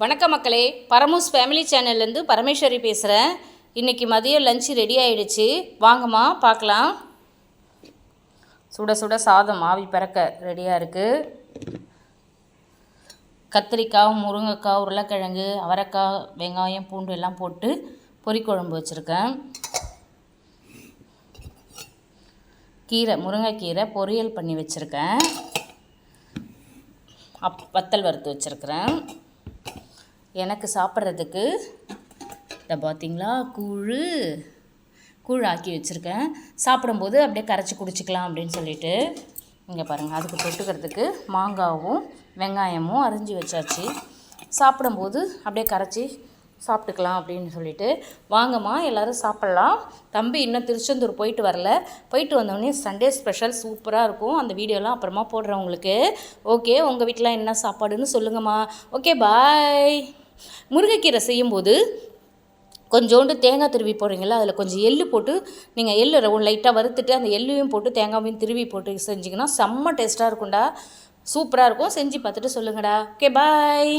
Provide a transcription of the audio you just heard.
வணக்கம் மக்களே, பரமூஸ் ஃபேமிலி சேனல்லேருந்து பரமேஸ்வரி பேசுகிறேன். இன்றைக்கி மதியம் லஞ்சு ரெடி ஆகிடுச்சு. வாங்கம்மா பார்க்கலாம். சுட சுட சாதம் ஆவி பறக்க ரெடியாக இருக்குது. கத்திரிக்காய், முருங்கைக்காய், உருளைக்கிழங்கு, அவரைக்காய், வெங்காயம், பூண்டு எல்லாம் போட்டு பொரிக்குழம்பு வச்சுருக்கேன். கீரை, முருங்கைக்கீரை பொரியல் பண்ணி வச்சுருக்கேன். வத்தல் வறுத்து வச்சுருக்கிறேன். எனக்கு சாப்பிட்றதுக்கு இதை பார்த்திங்களா, கூழ் ஆக்கி வச்சுருக்கேன். சாப்பிடும்போது அப்படியே கரைச்சி குடிச்சிக்கலாம் அப்படின்னு சொல்லிட்டு இங்கே பாருங்கள். அதுக்கு தொட்டுக்கிறதுக்கு மாங்காவும் வெங்காயமும் அரிஞ்சு வச்சாச்சு. சாப்பிடும்போது அப்படியே கரைச்சி சாப்பிட்டுக்கலாம் அப்படின்னு சொல்லிட்டு வாங்கம்மா எல்லோரும் சாப்பிட்லாம். தம்பி இன்னும் திருச்செந்தூர் போயிட்டு வரல. போயிட்டு வந்தோடனே சண்டே ஸ்பெஷல் சூப்பராக இருக்கும். அந்த வீடியோலாம் அப்புறமா போடுறேன் உங்களுக்கு. ஓகே, உங்கள் வீட்டில் என்ன சாப்பாடுன்னு சொல்லுங்கம்மா. ஓகே, பாய். முருங்கைக்கீரை செய்யும்போது கொஞ்சோண்டு தேங்காய் திருவி போடுறீங்களா, அதில் கொஞ்சம் எள்ளு போட்டு நீங்கள் எள்ளு லைட்டாக வறுத்துட்டு அந்த எள்ளையும் போட்டு தேங்காயும் திருவி போட்டு செஞ்சிங்கன்னா செம்ம டேஸ்ட்டாக இருக்கும்டா. சூப்பராக இருக்கும். செஞ்சு பார்த்துட்டு சொல்லுங்கடா. ஓகே, பாய்.